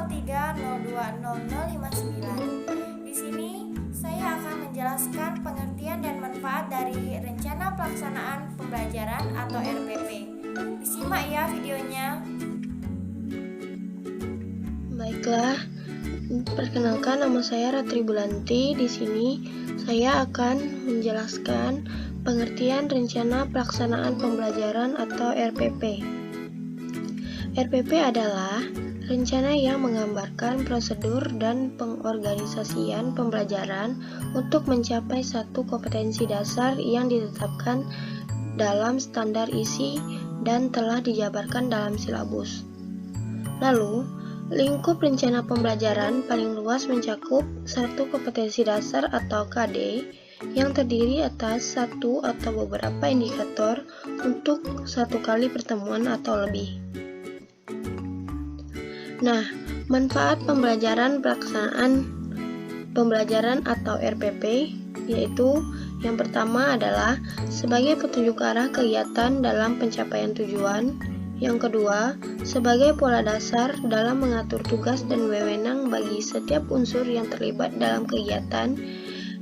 020059. Di sini saya akan menjelaskan pengertian dan manfaat dari Rencana Pelaksanaan Pembelajaran atau RPP. Disimak ya videonya. Baiklah, perkenalkan nama saya Ratri Bulanti. Di sini saya akan menjelaskan pengertian Rencana Pelaksanaan Pembelajaran atau RPP. RPP adalah rencana yang menggambarkan prosedur dan pengorganisasian pembelajaran untuk mencapai satu kompetensi dasar yang ditetapkan dalam standar isi dan telah dijabarkan dalam silabus. Lalu, lingkup rencana pembelajaran paling luas mencakup satu kompetensi dasar atau KD yang terdiri atas satu atau beberapa indikator untuk satu kali pertemuan atau lebih. Nah, manfaat pembelajaran pelaksanaan pembelajaran atau RPP yaitu yang pertama adalah sebagai petunjuk arah kegiatan dalam pencapaian tujuan. Yang kedua, sebagai pola dasar dalam mengatur tugas dan wewenang bagi setiap unsur yang terlibat dalam kegiatan.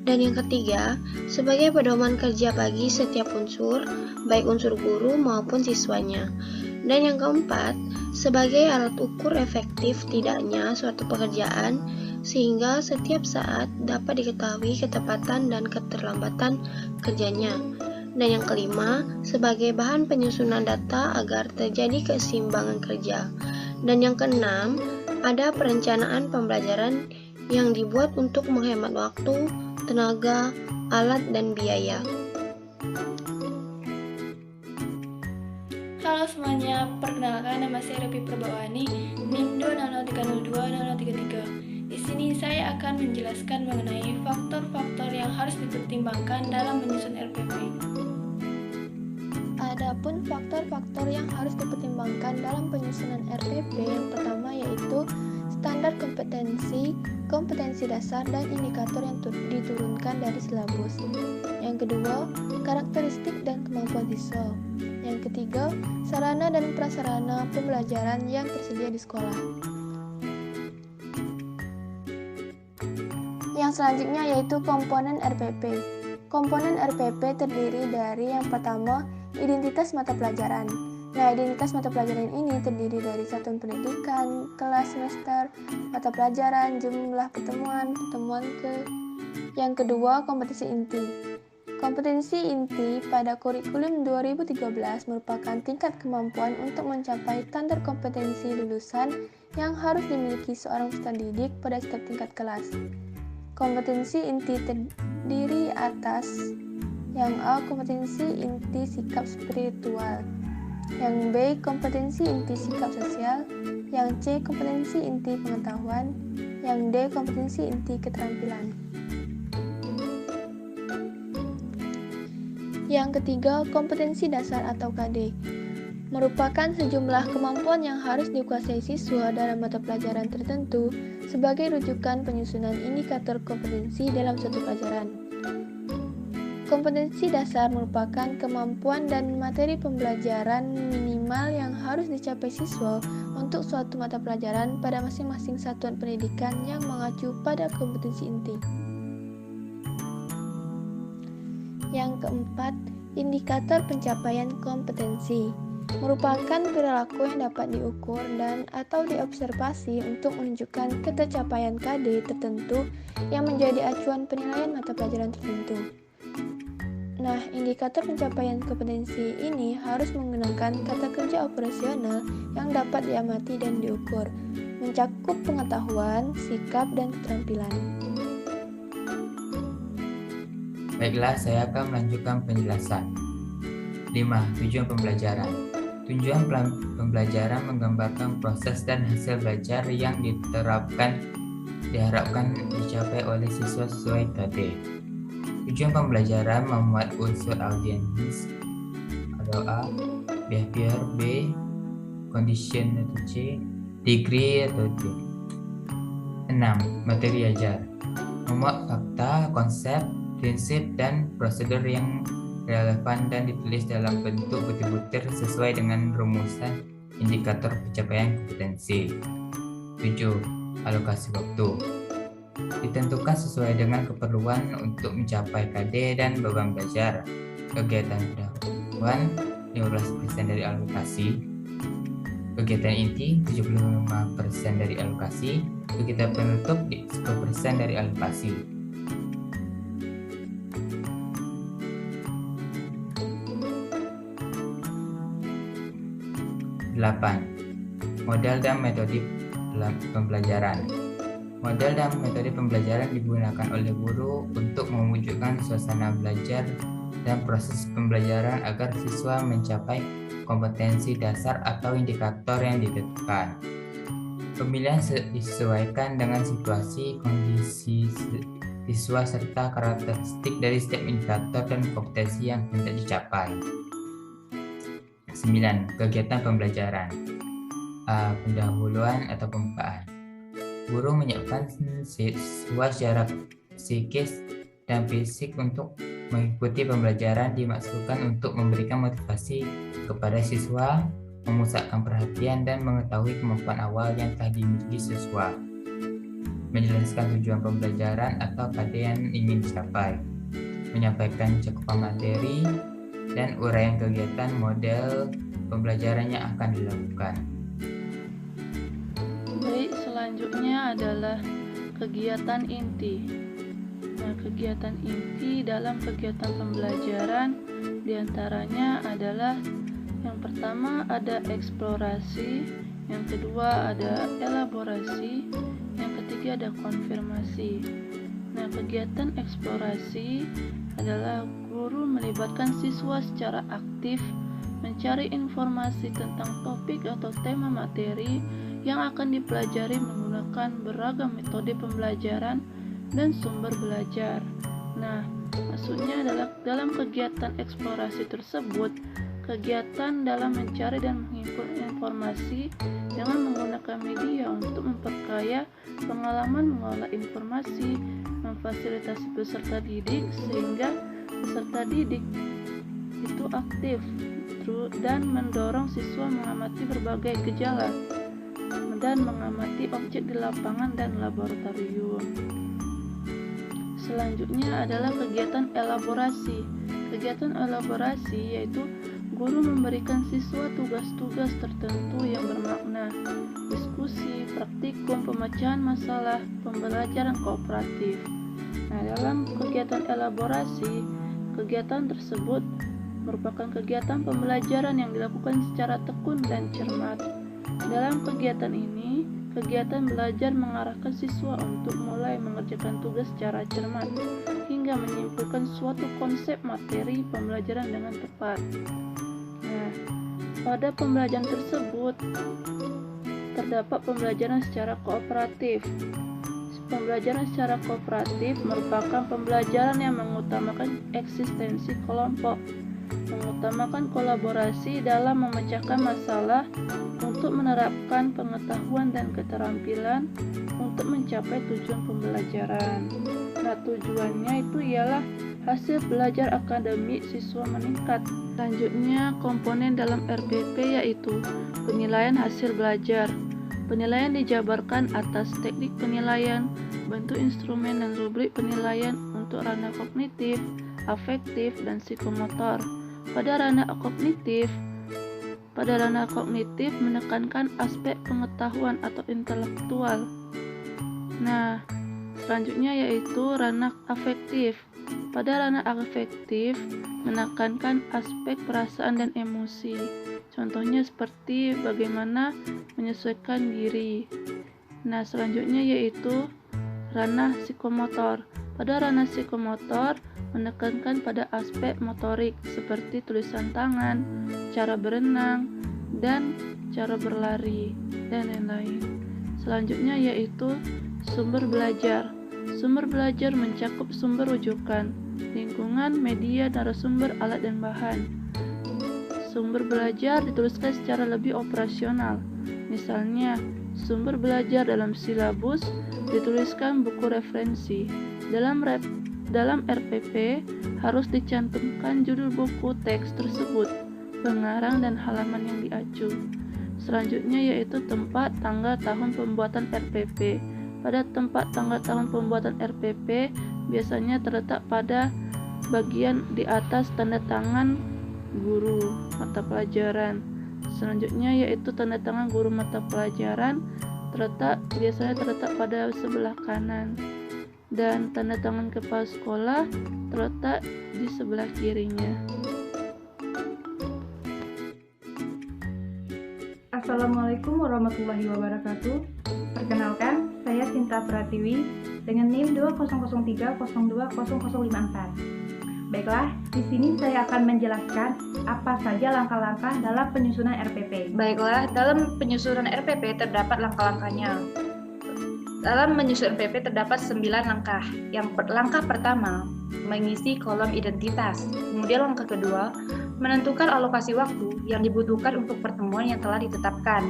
Dan yang ketiga, sebagai pedoman kerja bagi setiap unsur, baik unsur guru maupun siswanya. Dan yang keempat, sebagai alat ukur efektif tidaknya suatu pekerjaan, sehingga setiap saat dapat diketahui ketepatan dan keterlambatan kerjanya. Dan yang kelima, sebagai bahan penyusunan data agar terjadi keseimbangan kerja. Dan yang keenam, ada perencanaan pembelajaran yang dibuat untuk menghemat waktu, tenaga, alat, dan biaya. Halo semuanya, perkenalkan nama saya Repi Perbawani, NIM 203020033. Di sini saya akan menjelaskan mengenai faktor-faktor yang harus dipertimbangkan dalam menyusun RPP. Adapun faktor-faktor yang harus dipertimbangkan dalam penyusunan RPP yang pertama yaitu standar kompetensi, kompetensi dasar, dan indikator yang diturunkan dari silabus. Yang kedua, karakteristik dan kemampuan siswa. Yang ketiga, sarana dan prasarana pembelajaran yang tersedia di sekolah. Yang selanjutnya yaitu komponen RPP. Komponen RPP terdiri dari yang pertama, identitas mata pelajaran. Nah, identitas mata pelajaran ini terdiri dari satuan pendidikan, kelas semester, mata pelajaran, jumlah pertemuan ke. Yang kedua, kompetensi inti. Kompetensi inti pada kurikulum 2013 merupakan tingkat kemampuan untuk mencapai standar kompetensi lulusan yang harus dimiliki seorang peserta didik pada setiap tingkat kelas. Kompetensi inti terdiri atas yang A, kompetensi inti sikap spiritual. Yang B, kompetensi inti sikap sosial. Yang C, kompetensi inti pengetahuan. Yang D, kompetensi inti keterampilan. Yang ketiga, kompetensi dasar atau KD merupakan sejumlah kemampuan yang harus dikuasai siswa dalam mata pelajaran tertentu sebagai rujukan penyusunan indikator kompetensi dalam suatu pelajaran. Kompetensi dasar merupakan kemampuan dan materi pembelajaran minimal yang harus dicapai siswa untuk suatu mata pelajaran pada masing-masing satuan pendidikan yang mengacu pada kompetensi inti. Yang keempat, indikator pencapaian kompetensi merupakan perilaku yang dapat diukur dan atau diobservasi untuk menunjukkan ketercapaian KD tertentu yang menjadi acuan penilaian mata pelajaran tertentu. Nah, indikator pencapaian kompetensi ini harus menggunakan kata kerja operasional yang dapat diamati dan diukur, mencakup pengetahuan, sikap, dan keterampilan. Baiklah, saya akan melanjutkan penjelasan. 5. Tujuan pembelajaran. Tujuan pembelajaran menggambarkan proses dan hasil belajar yang diharapkan dicapai oleh siswa sesuai KD. Tujuan pembelajaran memuat unsur audiens atau A, behavior B, condition atau C, degree atau D. 6. Materi ajar memuat fakta, konsep, prinsip, dan prosedur yang relevan dan ditulis dalam bentuk butir-butir sesuai dengan rumusan indikator pencapaian kompetensi. 7. Alokasi waktu. Ditentukan sesuai dengan keperluan untuk mencapai KD dan beban belajar. Kegiatan pendahuluan 15% dari alokasi. Kegiatan inti 75% dari alokasi. Kegiatan penutup 10% dari alokasi. Model dan metode pembelajaran. Model dan metode pembelajaran digunakan oleh guru untuk mewujudkan suasana belajar dan proses pembelajaran agar siswa mencapai kompetensi dasar atau indikator yang ditentukan. Pemilihan disesuaikan dengan situasi, kondisi siswa, serta karakteristik dari setiap indikator dan kompetensi yang hendak dicapai. 9. Kegiatan pembelajaran. Pendahuluan atau pembukaan. Guru menyiapkan siswa secara psikis dan fisik untuk mengikuti pembelajaran, dimaksudkan untuk memberikan motivasi kepada siswa, memusatkan perhatian dan mengetahui kemampuan awal yang telah dimiliki siswa. Menjelaskan tujuan pembelajaran atau KD yang ingin dicapai. Menyampaikan cakupan materi dan uraian kegiatan model pembelajaran yang akan dilakukan. Baik, selanjutnya adalah kegiatan inti. Nah, kegiatan inti dalam kegiatan pembelajaran diantaranya adalah yang pertama ada eksplorasi, yang kedua ada elaborasi, yang ketiga ada konfirmasi. Nah, kegiatan eksplorasi adalah guru melibatkan siswa secara aktif mencari informasi tentang topik atau tema materi yang akan dipelajari menggunakan beragam metode pembelajaran dan sumber belajar. Nah, maksudnya adalah dalam kegiatan eksplorasi tersebut, kegiatan dalam mencari dan menghimpun informasi dengan menggunakan media untuk memperkaya pengalaman mengolah informasi, memfasilitasi peserta didik sehingga peserta didik itu aktif dan mendorong siswa mengamati berbagai gejala dan mengamati objek di lapangan dan laboratorium. Selanjutnya adalah kegiatan elaborasi. Kegiatan elaborasi yaitu guru memberikan siswa tugas-tugas tertentu yang bermakna, diskusi, praktikum, pemecahan masalah, pembelajaran kooperatif. Nah, dalam kegiatan elaborasi, kegiatan tersebut merupakan kegiatan pembelajaran yang dilakukan secara tekun dan cermat. Dalam kegiatan ini, kegiatan belajar mengarahkan siswa untuk mulai mengerjakan tugas secara cermat hingga menyimpulkan suatu konsep materi pembelajaran dengan tepat. Nah, pada pembelajaran tersebut terdapat pembelajaran secara kooperatif. Pembelajaran secara kooperatif merupakan pembelajaran yang mengutamakan eksistensi kelompok, mengutamakan kolaborasi dalam memecahkan masalah untuk menerapkan pengetahuan dan keterampilan untuk mencapai tujuan pembelajaran. Nah, tujuannya itu ialah hasil belajar akademik siswa meningkat. Selanjutnya, komponen dalam RPP yaitu penilaian hasil belajar. Penilaian dijabarkan atas teknik penilaian, bentuk instrumen dan rubrik penilaian untuk ranah kognitif, afektif, dan psikomotor. Pada ranah kognitif menekankan aspek pengetahuan atau intelektual. Nah, selanjutnya yaitu ranah afektif. Pada ranah afektif menekankan aspek perasaan dan emosi. Contohnya seperti bagaimana menyesuaikan diri. Nah, selanjutnya yaitu ranah psikomotor. Pada ranah psikomotor menekankan pada aspek motorik seperti tulisan tangan, cara berenang, dan cara berlari, dan lain-lain. Selanjutnya yaitu sumber belajar. Sumber belajar mencakup sumber rujukan, lingkungan, media, narasumber, alat, dan bahan. Sumber belajar dituliskan secara lebih operasional. Misalnya, sumber belajar dalam silabus dituliskan buku referensi. Dalam RPP harus dicantumkan judul buku teks tersebut, pengarang dan halaman yang diacu. Selanjutnya yaitu tempat, tanggal, tahun pembuatan RPP. Pada tempat, tanggal, tahun pembuatan RPP biasanya terletak pada bagian di atas tanda tangan guru mata pelajaran. Selanjutnya yaitu tanda tangan guru mata pelajaran biasanya terletak pada sebelah kanan, dan tanda tangan kepala sekolah terletak di sebelah kirinya. Assalamualaikum warahmatullahi wabarakatuh. Perkenalkan, saya Sinta Pratiwi dengan NIM 203020054. Baiklah, di sini saya akan menjelaskan apa saja langkah-langkah dalam penyusunan RPP. Baiklah, dalam penyusunan RPP terdapat langkah-langkahnya. Dalam menyusun RPP terdapat 9 langkah. Langkah pertama, mengisi kolom identitas. Kemudian langkah kedua, menentukan alokasi waktu yang dibutuhkan untuk pertemuan yang telah ditetapkan.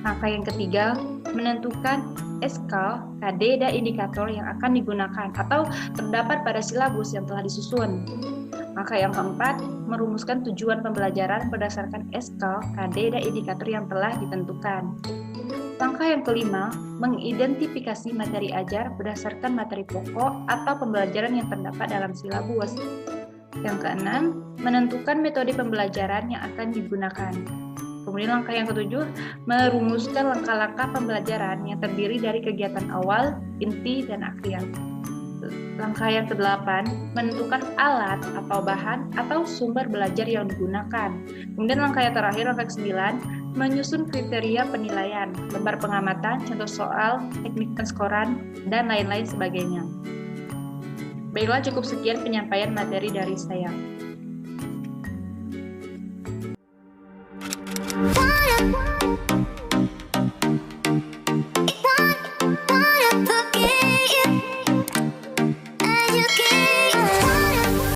Langkah yang ketiga, menentukan SK, KD, dan indikator yang akan digunakan atau terdapat pada silabus yang telah disusun. Langkah yang keempat, merumuskan tujuan pembelajaran berdasarkan SK, KD, dan indikator yang telah ditentukan. Langkah yang kelima, mengidentifikasi materi ajar berdasarkan materi pokok atau pembelajaran yang terdapat dalam silabus. Yang keenam, menentukan metode pembelajaran yang akan digunakan. Kemudian langkah yang ketujuh, merumuskan langkah-langkah pembelajaran yang terdiri dari kegiatan awal, inti, dan akhir. Langkah yang kedelapan, menentukan alat atau bahan atau sumber belajar yang digunakan. Kemudian langkah yang terakhir, langkah ke-9, menyusun kriteria penilaian, lembar pengamatan, contoh soal, teknik penskoran, dan lain-lain sebagainya. Baiklah, cukup sekian penyampaian materi dari saya.